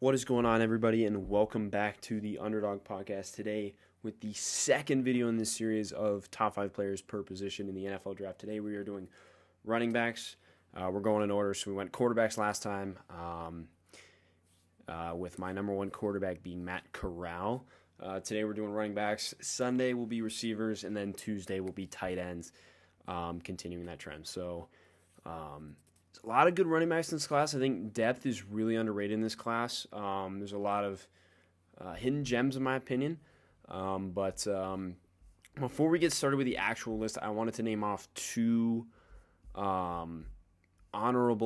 What is going on, everybody, and welcome back to the Underdog Podcast today with the second video in this series of top 5 players per position in the NFL draft. Today we are doing running backs. We're going in order, so we went quarterbacks last time with my number one quarterback being Matt Corral. Today we're doing running backs. Sunday will be receivers, and then Tuesday will be tight ends, continuing that trend. So there's a lot of good running backs in this class. I think depth is really underrated in this class. There's a lot of hidden gems, in my opinion. But before we get started with the actual list, I wanted to name off two honorable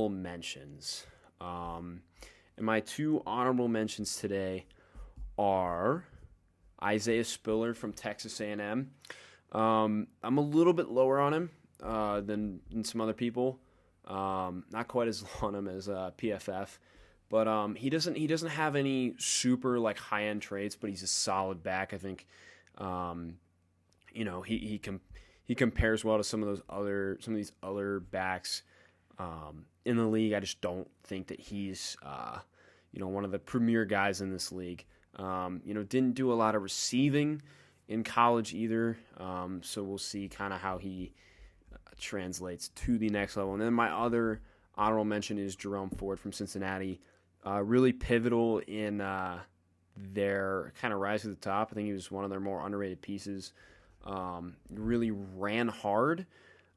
mentions. And my two honorable mentions today are Isaiah Spiller from Texas A&M. I'm a little bit lower on him than some other people. Not quite as low on him as PFF, but he doesn't have any super like high end traits, but he's a solid back. I think he compares well to some of these other backs in the league. I just don't think that he's one of the premier guys in this league. Didn't do a lot of receiving in college either, so we'll see kind of how he translates to the next level. And then my other honorable mention is Jerome Ford from Cincinnati. Really pivotal in their kind of rise to the top. I think he was one of their more underrated pieces. Really ran hard.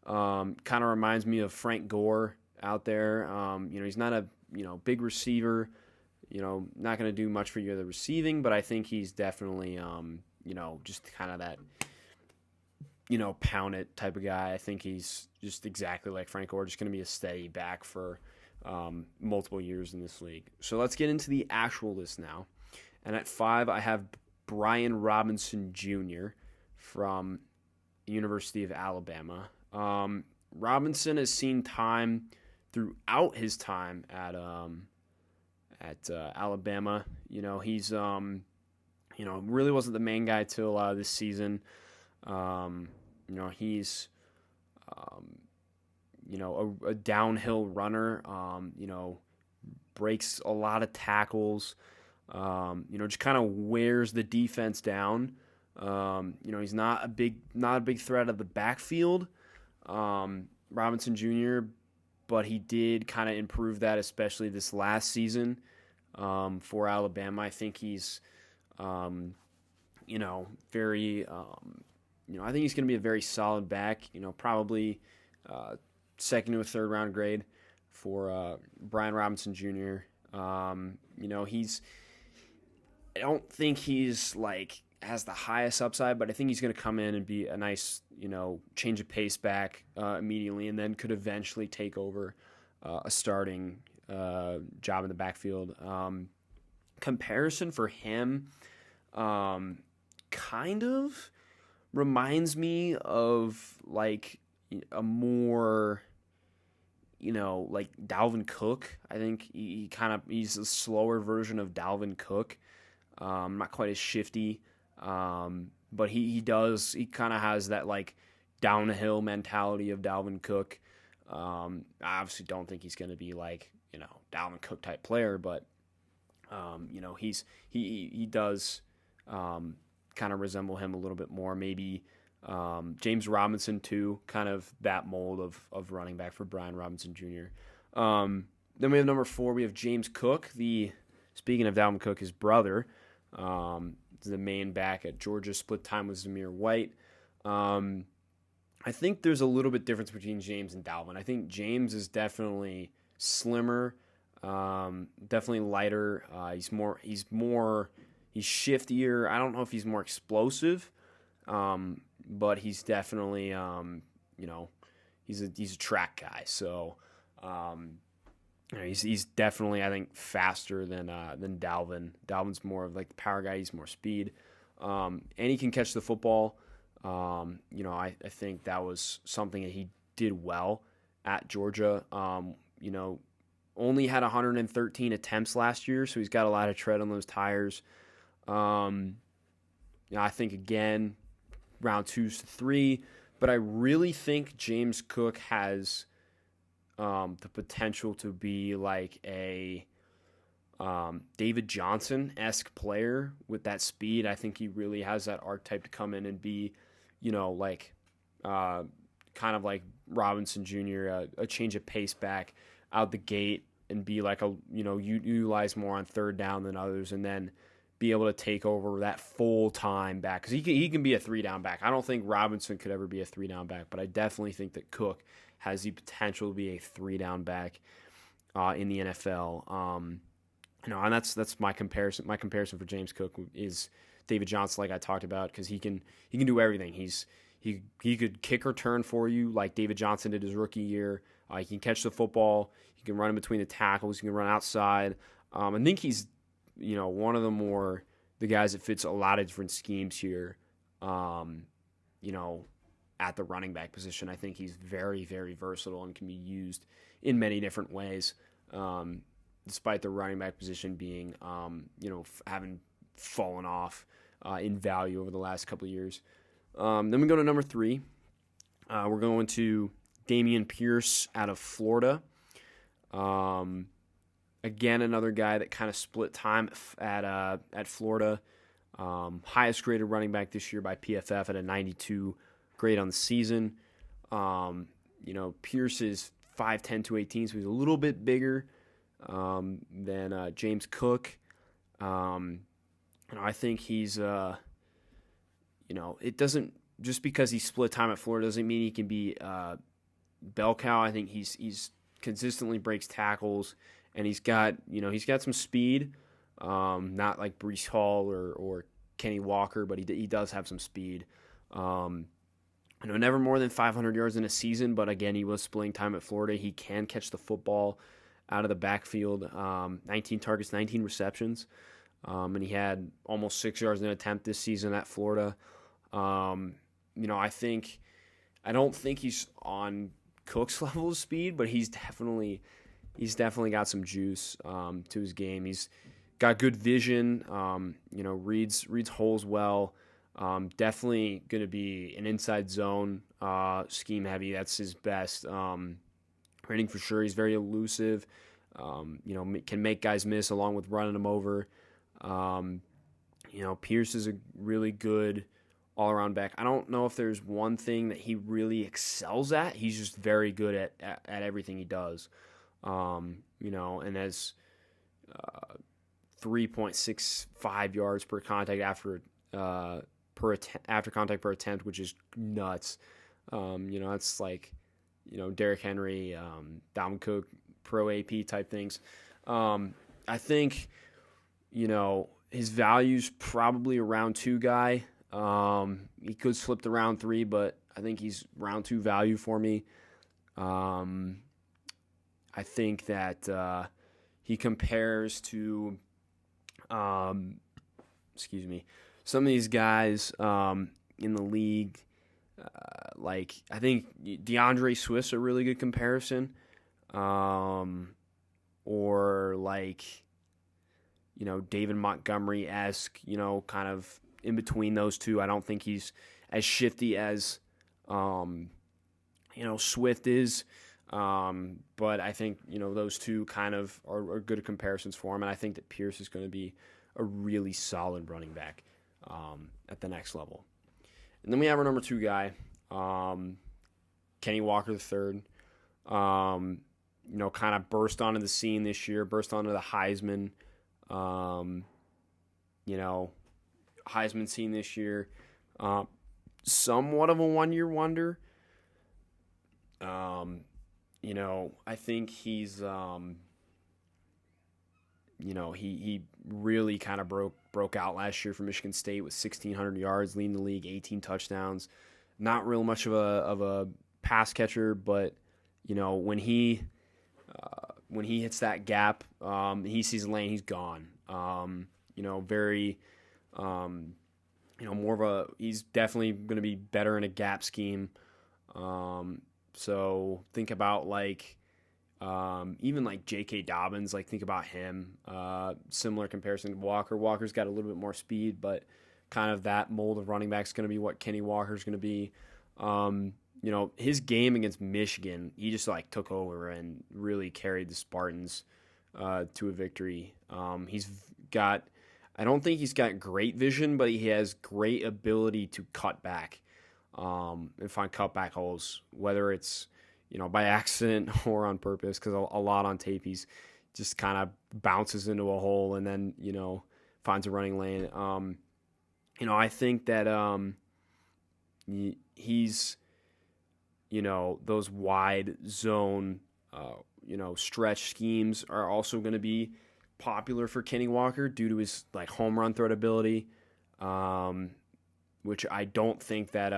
Kind of reminds me of Frank Gore out there. He's not a big receiver. Not going to do much for you at the receiving, but I think he's definitely just kind of that pound it type of guy. I think he's just exactly like Frank Gore, just going to be a steady back for multiple years in this league. So let's get into the actual list now. And at 5, I have Brian Robinson Jr. from the University of Alabama. Robinson has seen time throughout his time at Alabama. He's really wasn't the main guy till this season. He's a downhill runner, breaks a lot of tackles, just kind of wears the defense down. He's not a big threat of the backfield, Robinson Jr., but he did kind of improve that, especially this last season for Alabama. I think he's, very, I think he's going to be a very solid back, probably second to a third round grade for Brian Robinson Jr. I don't think he's has the highest upside, but I think he's going to come in and be a nice, change of pace back immediately, and then could eventually take over a starting job in the backfield. Comparison for him kind of reminds me of a more Dalvin Cook. I think he's a slower version of Dalvin Cook. Not quite as shifty, but he kind of has that downhill mentality of Dalvin Cook. I obviously don't think he's going to be Dalvin Cook type player, but he does kind of resemble him a little bit more. Maybe James Robinson too, kind of that mold of running back for Brian Robinson Jr. Then we have number 4. We have James Cook. Speaking of Dalvin Cook, his brother, the main back at Georgia, split time with Zamir White. I think there's a little bit difference between James and Dalvin. I think James is definitely slimmer, definitely lighter. He's shiftier. I don't know if he's more explosive, but he's definitely he's a track guy. So he's definitely, I think, faster than Dalvin. Dalvin's more of the power guy. He's more speed, and he can catch the football. I think that was something that he did well at Georgia. Only had 113 attempts last year, so he's got a lot of tread on those tires. I think, again, round 2 to 3, but I really think James Cook has the potential to be a David Johnson-esque player with that speed. I think he really has that archetype to come in and be, kind of like Robinson Jr., a change of pace back out the gate and be like utilize more on third down than others, and then be able to take over that full time back, because he can be a 3-down back. I don't think Robinson could ever be a 3-down back, but I definitely think that Cook has the potential to be a 3-down back in the NFL. And that's my comparison. My comparison for James Cook is David Johnson, like I talked about, because he can do everything. He could kick or turn for you like David Johnson did his rookie year. He can catch the football. He can run in between the tackles. He can run outside. I think he's one of the guys that fits a lot of different schemes here. At the running back position, I think he's very, very versatile and can be used in many different ways. Despite the running back position being, having fallen off in value over the last couple of years. Then we go to number 3. We're going to Damien Pierce out of Florida. Again, another guy that kind of split time at Florida. Highest graded running back this year by PFF at a 92 grade on the season. Pierce is 5'10", 218, so he's a little bit bigger than James Cook. I think he's, it doesn't, just because he split time at Florida doesn't mean he can be bell cow. I think he's consistently breaks tackles, and he's got some speed, not like Breece Hall or Kenny Walker, but he does have some speed. Never more than 500 yards in a season, but again, he was splitting time at Florida. He can catch the football out of the backfield. 19 targets, 19 receptions, and he had almost 6 yards in an attempt this season at Florida. I don't think he's on Cook's level of speed, but he's definitely got some juice to his game. He's got good vision. Reads holes well. Definitely going to be an inside zone scheme heavy. That's his best rating for sure. He's very elusive. Can make guys miss along with running them over. Pierce is a really good all-around back. I don't know if there's one thing that he really excels at. He's just very good at everything he does. And has 3.65 yards per contact after contact per attempt, which is nuts. That's like, Derrick Henry, Dalvin Cook, pro AP type things. I think, his value's probably a round 2 guy. He could slip to round 3, but I think he's round 2 value for me. I think that he compares to, some of these guys in the league. I think DeAndre Swift's a really good comparison. Or David Montgomery-esque, kind of in between those two. I don't think he's as shifty as, Swift is. But I think, those two kind of are good comparisons for him. And I think that Pierce is going to be a really solid running back at the next level. And then we have our number 2 guy, Kenny Walker III. Kind of burst onto the scene this year, burst onto the Heisman, Heisman scene this year. Somewhat of a one-year wonder. I think he's, he really kind of broke out last year for Michigan State with 1,600 yards, leading the league, 18 touchdowns. Not real much of a pass catcher, but when he hits that gap, he sees a lane, he's gone. He's definitely going to be better in a gap scheme. So think about even like J.K. Dobbins, think about him. Similar comparison to Walker. Walker's got a little bit more speed, but kind of that mold of running back is going to be what Kenny Walker's going to be. His game against Michigan, he just took over and really carried the Spartans to a victory. I don't think he's got great vision, but he has great ability to cut back and find cutback holes, whether it's by accident or on purpose. Because a lot on tape, he's just kind of bounces into a hole and then finds a running lane. I think that he's those wide zone stretch schemes are also going to be popular for Kenny Walker due to his home run threat ability, which I don't think that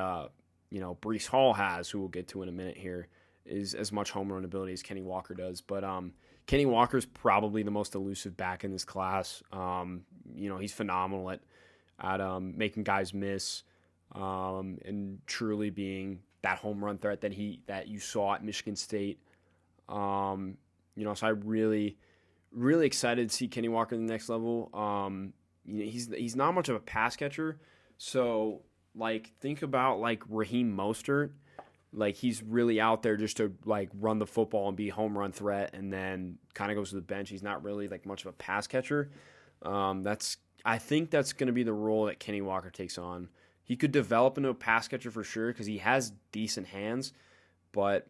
Breece Hall has, who we'll get to in a minute here, is as much home run ability as Kenny Walker does. But Kenny Walker's probably the most elusive back in this class. He's phenomenal at making guys miss and truly being that home run threat that you saw at Michigan State. So I really excited to see Kenny Walker in the next level. He's not much of a pass catcher, so think about Raheem Mostert. He's really out there just to run the football and be a home run threat, and then kind of goes to the bench. He's not really much of a pass catcher. I think that's going to be the role that Kenny Walker takes on. He could develop into a pass catcher for sure because he has decent hands, but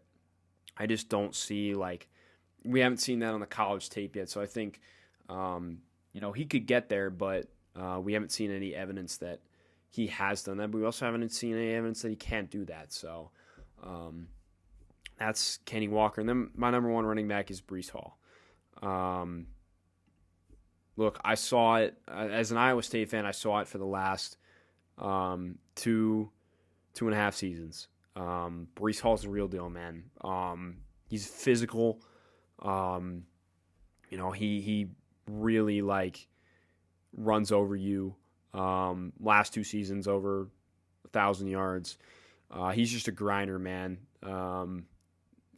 I just don't see we haven't seen that on the college tape yet. So I think he could get there, but we haven't seen any evidence that he has done that. But we also haven't seen any evidence that he can't do that. So that's Kenny Walker. And then my number one running back is Breece Hall. Look, I saw it as an Iowa State fan. I saw it for the last 2.5 seasons. Breece Hall's the real deal, man. He's physical. He really runs over you. Last 2 seasons over 1,000 yards. He's just a grinder, man.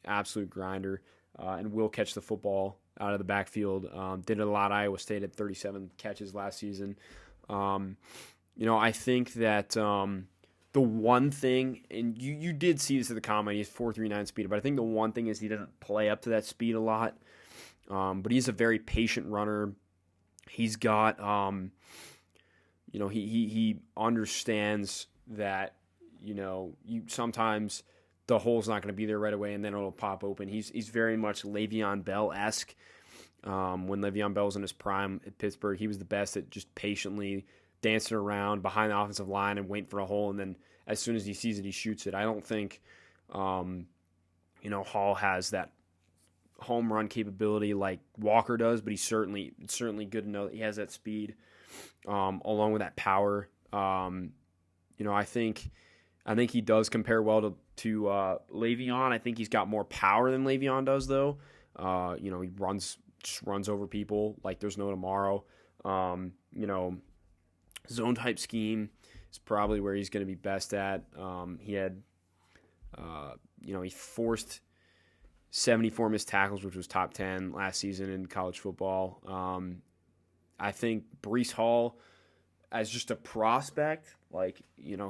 Absolute grinder, and will catch the football out of the backfield. Did a lot at Iowa State at 37 catches last season. I think that the one thing, and you did see this at the combine, he has 4.39 speed, but I think the one thing is he doesn't play up to that speed a lot. But he's a very patient runner. He's got, he understands that, you sometimes the hole's not going to be there right away and then it'll pop open. He's very much Le'Veon Bell-esque. When Le'Veon Bell was in his prime at Pittsburgh, he was the best at just patiently dancing around behind the offensive line and waiting for a hole, and then as soon as he sees it, he shoots it. I don't think, Hall has that home run capability like Walker does, but it's certainly good to know that he has that speed, along with that power. I think he does compare well to Le'Veon. I think he's got more power than Le'Veon does, though. He runs over people like there's no tomorrow. Zone type scheme is probably where he's going to be best at. He forced 74 missed tackles, which was top 10 last season in college football. I think Breece Hall, as just a prospect,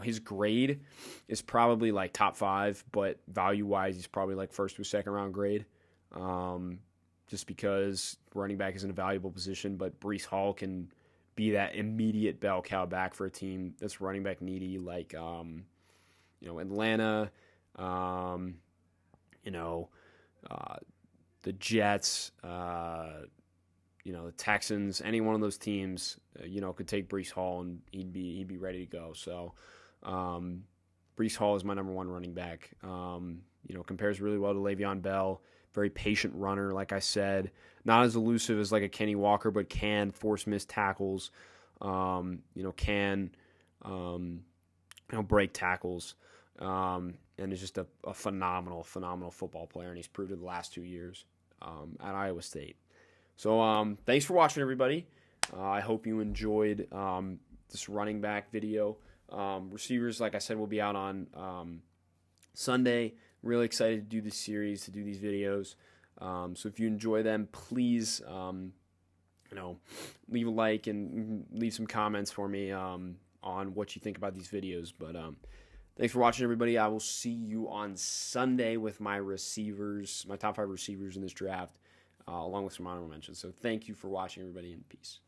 his grade is probably top 5, but value-wise, he's probably first or second round grade. Just because running back isn't a valuable position, but Breece Hall can be that immediate bell cow back for a team that's running back needy, Atlanta, the Jets, the Texans. Any one of those teams, could take Breece Hall and he'd be ready to go. So, Breece Hall is my number one running back. Compares really well to Le'Veon Bell. Very patient runner, like I said. Not as elusive as a Kenny Walker, but can force missed tackles. Can break tackles. And is just a phenomenal football player, and he's proved it the last 2 years at Iowa State. So thanks for watching, everybody. I hope you enjoyed this running back video. Receivers, like I said, will be out on Sunday. Really excited to do this series, to do these videos. So if you enjoy them, please, leave a like and leave some comments for me on what you think about these videos. But thanks for watching, everybody. I will see you on Sunday with my receivers, my top 5 receivers in this draft. along with some honorable mentions. So thank you for watching, everybody, and peace.